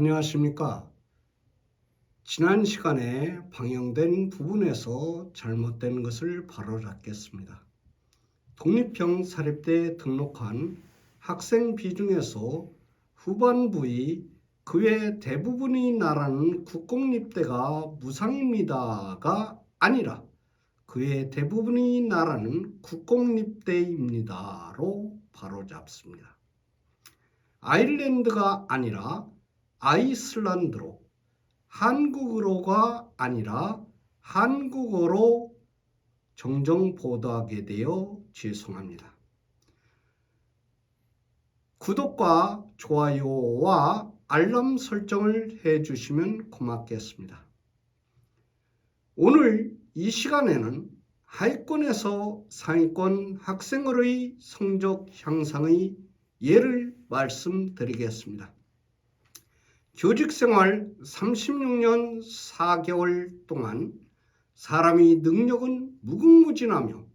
안녕하십니까. 지난 시간에 방영된 부분에서 잘못된 것을 바로잡겠습니다. 독립형 사립대에 등록한 학생 비중에서 후반부의 그 외 대부분이 나라는 국공립대가 무상입니다가 아니라 그 외 대부분이 나라는 국공립대입니다로 바로잡습니다. 아일랜드가 아니라 아이슬란드로, 한국어로가 아니라 한국어로 정정 보도하게 되어 죄송합니다. 구독과 좋아요와 알람 설정을 해주시면 고맙겠습니다. 오늘 이 시간에는 하위권에서 상위권 학생들의 성적 향상의 예를 말씀드리겠습니다. 교직생활 36년 4개월 동안 사람의 능력은 무궁무진하며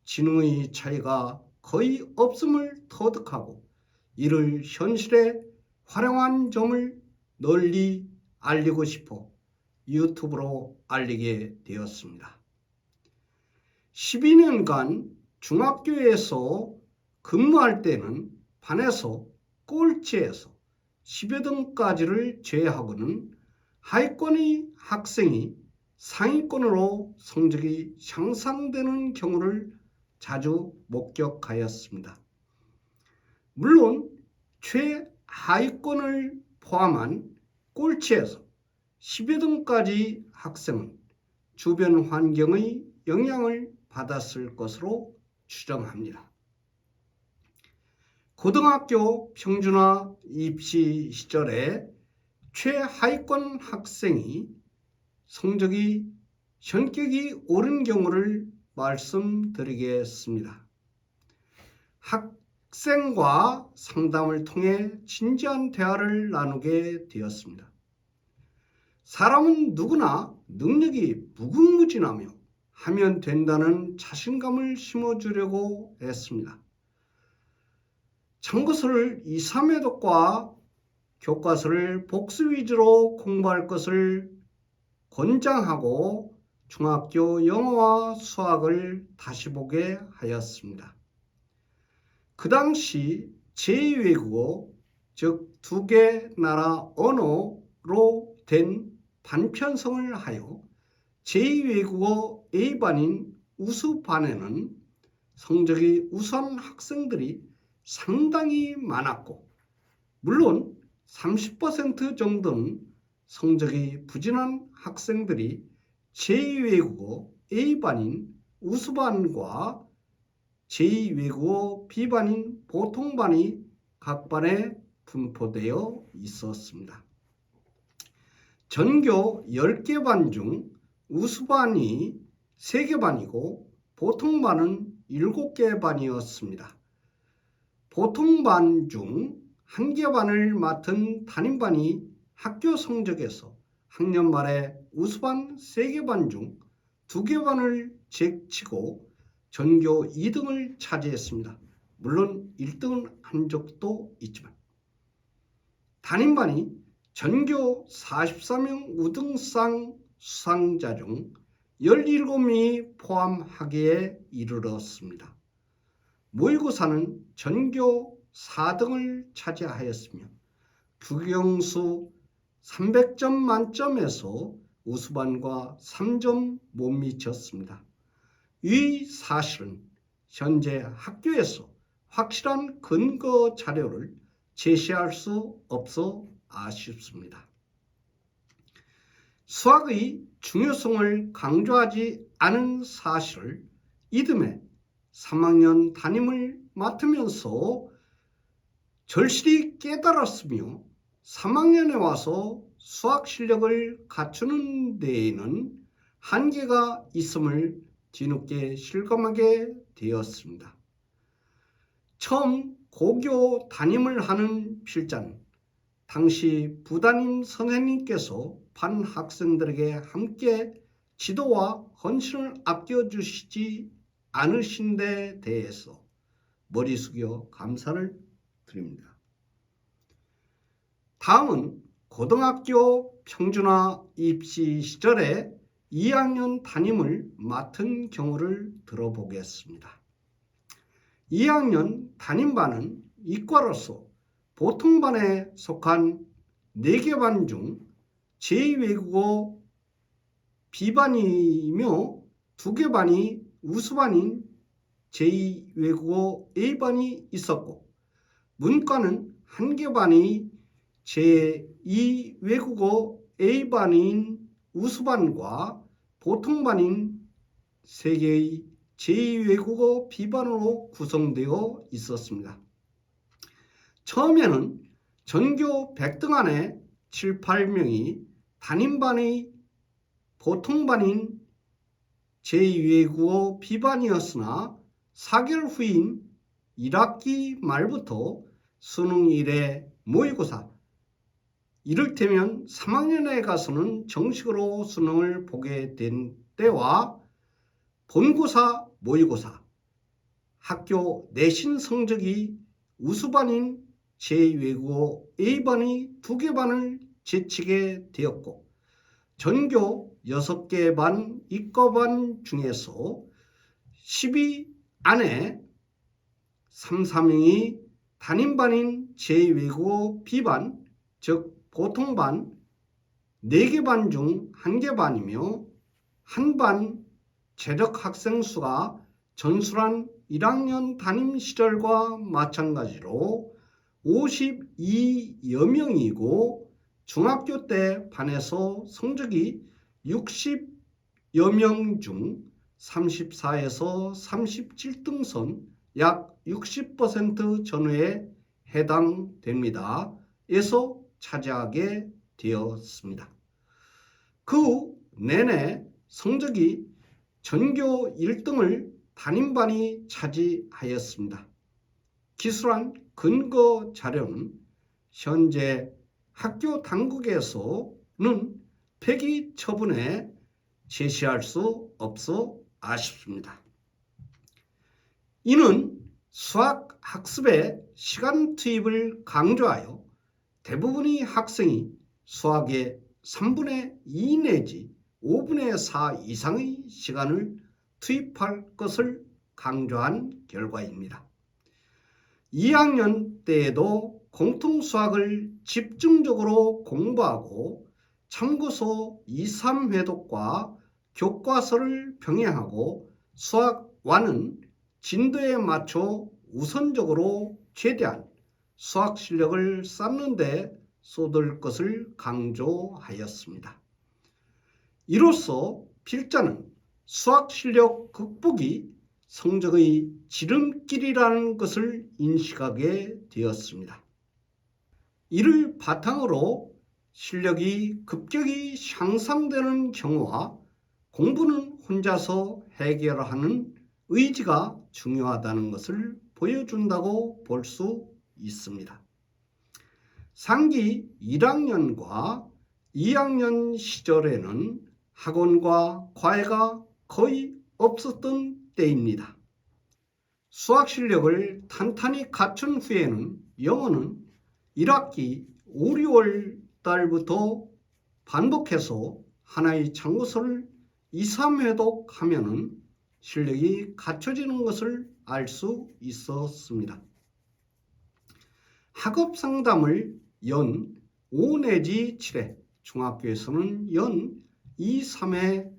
지능의 차이가 거의 없음을 터득하고 이를 현실에 활용한 점을 널리 알리고 싶어 유튜브로 알리게 되었습니다. 12년간 중학교에서 근무할 때는 반에서 꼴찌에서 10여 등까지를 제외하고는 하위권의 학생이 상위권으로 성적이 향상되는 경우를 자주 목격하였습니다. 물론 최하위권을 포함한 꼴찌에서 10여 등까지 학생은 주변 환경의 영향을 받았을 것으로 추정합니다. 고등학교 평준화 입시 시절에 최하위권 학생이 성적이 현격이 오른 경우를 말씀드리겠습니다. 학생과 상담을 통해 진지한 대화를 나누게 되었습니다. 사람은 누구나 능력이 무궁무진하며 하면 된다는 자신감을 심어주려고 했습니다. 참고서를 2, 3회독과 교과서를 복습 위주로 공부할 것을 권장하고 중학교 영어와 수학을 다시 보게 하였습니다. 그 당시 제2외국어, 즉 2개 나라 언어로 된 반편성을 하여 제2외국어 A반인 우수반에는 성적이 우수한 학생들이 상당히 많았고 물론 30% 정도는 성적이 부진한 학생들이 제2외국어 A반인 우수반과 제2외국어 B반인 보통반이 각 반에 분포되어 있었습니다. 전교 10개 반 중 우수반이 3개 반이고 보통반은 7개 반이었습니다. 보통반 중 1개 반을 맡은 담임반이 학교 성적에서 학년 말에 우수반 3개 반 중 2개 반을 제치고 전교 2등을 차지했습니다. 물론 1등은 한 적도 있지만 담임반이 전교 44명 우등상 수상자 중 17명이 포함하기에 이르렀습니다. 모의고사는 전교 4등을 차지하였으며 국영수 300점 만점에서 우수반과 3점 못 미쳤습니다. 이 사실은 현재 학교에서 확실한 근거 자료를 제시할 수 없어 아쉽습니다. 수학의 중요성을 강조하지 않은 사실을 이듬해 3학년 담임을 맡으면서 절실히 깨달았으며 3학년에 와서 수학 실력을 갖추는 데에는 한계가 있음을 뒤늦게 실감하게 되었습니다. 처음 고교 담임을 하는 필자는 당시 부담임 선생님께서 반 학생들에게 함께 지도와 헌신을 아껴주시지 않으신 데 대해서 머리 숙여 감사를 드립니다. 다음은 고등학교 평준화 입시 시절에 2학년 담임을 맡은 경우를 들어보겠습니다. 2학년 담임반은 이과로서 보통반에 속한 4개 반 중 제2외국어 B반이며 2개 반이 우수반인 제2외국어 A반이 있었고, 문과는 1개 반이 제2외국어 A반인 우수반과 보통반인 3개의 제2외국어 B반으로 구성되어 있었습니다. 처음에는 전교 100등 안에 7, 8명이 담임반의 보통반인 제2외국어 B반이었으나 4개월 후인 1학기 말부터 수능 1회 모의고사, 이를테면 3학년에 가서는 정식으로 수능을 보게 된 때와 본고사, 모의고사, 학교 내신 성적이 우수반인 제2외국어 A반의 2개 반을 제치게 되었고, 전교 6개 반 이과반 중에서 10위 안에 3, 4명이 담임반인 제2외국어 B반, 즉 보통반 4개 반 중 1개 반이며, 한 반 재적 학생 수가 전술한 1학년 담임 시절과 마찬가지로 52여 명이고, 중학교 때 반에서 성적이 60여 명 중 34에서 37등 선 약 60% 전후에 해당됩니다. 에서 차지하게 되었습니다. 그 내내 성적이 전교 1등을 담임반이 차지하였습니다. 기술한 근거 자료는 현재 학교 당국에서는 폐기 처분에 제시할 수 없어 아쉽습니다. 이는 수학 학습에 시간 투입을 강조하여 대부분의 학생이 수학의 3분의 2 내지 5분의 4 이상의 시간을 투입할 것을 강조한 결과입니다. 2학년 때에도 공통수학을 집중적으로 공부하고 참고서 2, 3회독과 교과서를 병행하고 수학과는 진도에 맞춰 우선적으로 최대한 수학 실력을 쌓는 데 쏟을 것을 강조하였습니다. 이로써 필자는 수학 실력 극복이 성적의 지름길이라는 것을 인식하게 되었습니다. 이를 바탕으로 실력이 급격히 향상되는 경우와 공부는 혼자서 해결하는 의지가 중요하다는 것을 보여준다고 볼 수 있습니다. 상기 1학년과 2학년 시절에는 학원과 과외가 거의 없었던 때입니다. 수학 실력을 탄탄히 갖춘 후에는 영어는 1학기 5, 6월 달부터 반복해서 하나의 참고서를 2, 3회독 하면은 실력이 갖춰지는 것을 알 수 있었습니다. 학업 상담을 연 5 내지 7회, 중학교에서는 연 2, 3회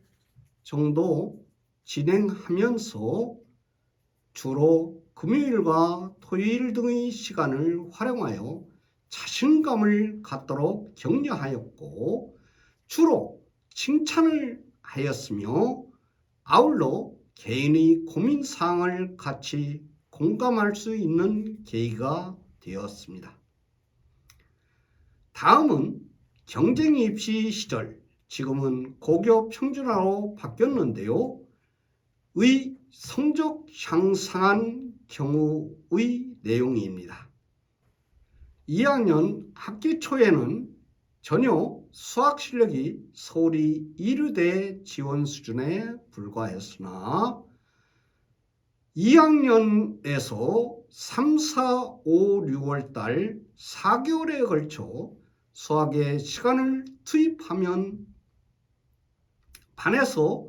정도 진행하면서 주로 금요일과 토요일 등의 시간을 활용하여 자신감을 갖도록 격려하였고, 주로 칭찬을 하였으며, 아울러 개인의 고민사항을 같이 공감할 수 있는 계기가 되었습니다. 다음은 경쟁 입시 시절, 지금은 고교 평준화로 바뀌었는데요, 의 성적 향상한 경우의 내용입니다. 2학년 학기 초에는 전혀 수학 실력이 서울이 이류대 지원 수준에 불과했으나 2학년에서 3, 4, 5, 6월 달 4개월에 걸쳐 수학에 시간을 투입하면 반에서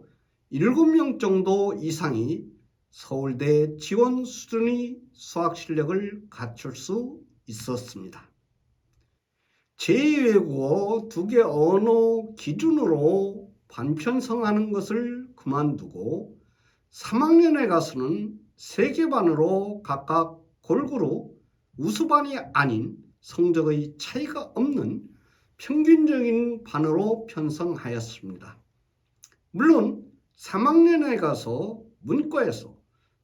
7명 정도 이상이 서울대 지원 수준의 수학 실력을 갖출 수 있었습니다. 제2외국어 2개 언어 기준으로 반편성하는 것을 그만두고 3학년에 가서는 3개 반으로 각각 골고루 우수반이 아닌 성적의 차이가 없는 평균적인 반으로 편성하였습니다. 물론 3학년에 가서 문과에서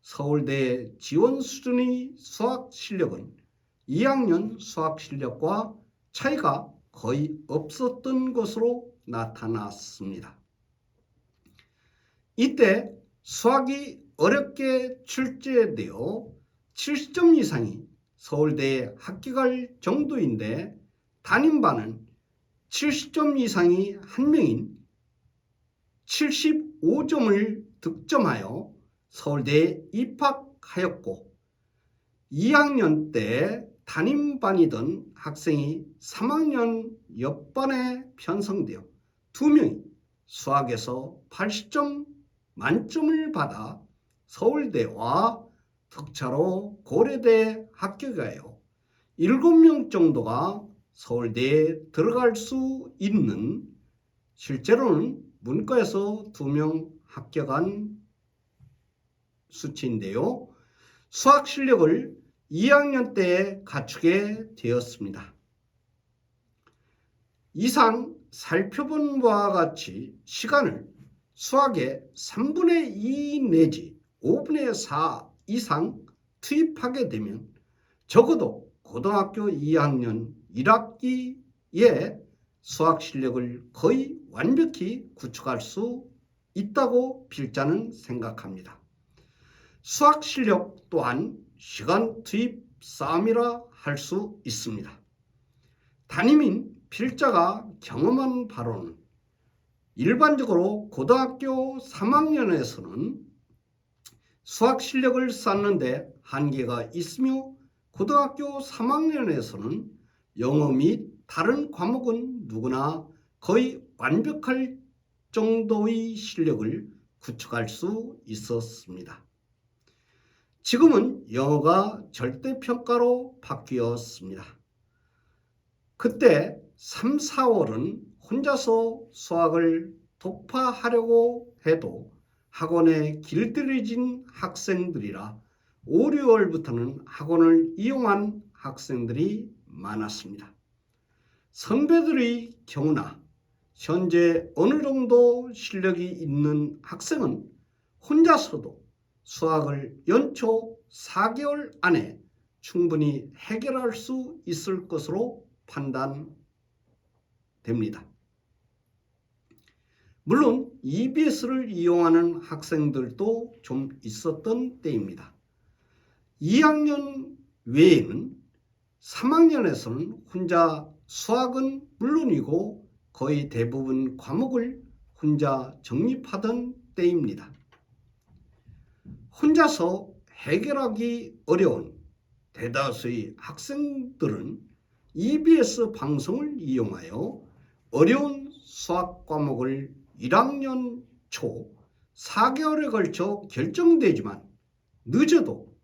서울대 지원 수준의 수학 실력은 2학년 수학 실력과 차이가 거의 없었던 것으로 나타났습니다. 이때 수학이 어렵게 출제되어 70점 이상이 서울대에 합격할 정도인데 담임반은 70점 이상이 1명인 75점을 득점하여 서울대에 입학하였고 2학년 때 담임반이던 학생이 3학년 옆반에 편성되어 2명이 수학에서 80점 만점을 받아 서울대와 특차로 고려대에 합격하여 7명 정도가 서울대에 들어갈 수 있는, 실제로는 문과에서 2명 합격한 수치인데요. 수학 실력을 2학년 때에 갖추게 되었습니다. 이상 살펴본 바와 같이 시간을 수학의 3분의 2 내지 5분의 4 이상 투입하게 되면 적어도 고등학교 2학년 1학기에 수학 실력을 거의 완벽히 구축할 수 있다고 필자는 생각합니다. 수학 실력 또한 시간 투입 싸움이라 할 수 있습니다. 담임인 필자가 경험한 바로는 일반적으로 고등학교 3학년에서는 수학 실력을 쌓는데 한계가 있으며 고등학교 3학년에서는 영어 및 다른 과목은 누구나 거의 완벽할 정도의 실력을 구축할 수 있었습니다. 지금은 영어가 절대평가로 바뀌었습니다. 그때 3, 4월은 혼자서 수학을 독파하려고 해도 학원에 길들여진 학생들이라 5, 6월부터는 학원을 이용한 학생들이 많았습니다. 선배들의 경우나 현재 어느 정도 실력이 있는 학생은 혼자서도 수학을 연초 4개월 안에 충분히 해결할 수 있을 것으로 판단됩니다. 물론 EBS를 이용하는 학생들도 좀 있었던 때입니다. 2학년 외에는 3학년에서는 혼자 수학은 물론이고 거의 대부분 과목을 혼자 정립하던 때입니다. 혼자서 해결하기 어려운 대다수의 학생들은 EBS 방송을 이용하여 어려운 수학 과목을 1학년 초 4개월에 걸쳐 결정되지만 늦어도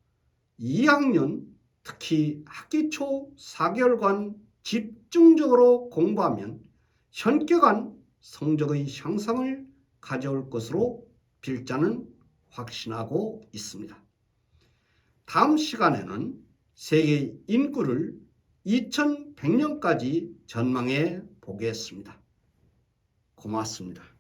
2학년 특히 학기 초 4개월간 집중적으로 공부하면 현격한 성적의 향상을 가져올 것으로 필자는 확신하고 있습니다. 다음 시간에는 세계 인구를 2100년까지 전망해 보겠습니다. 고맙습니다.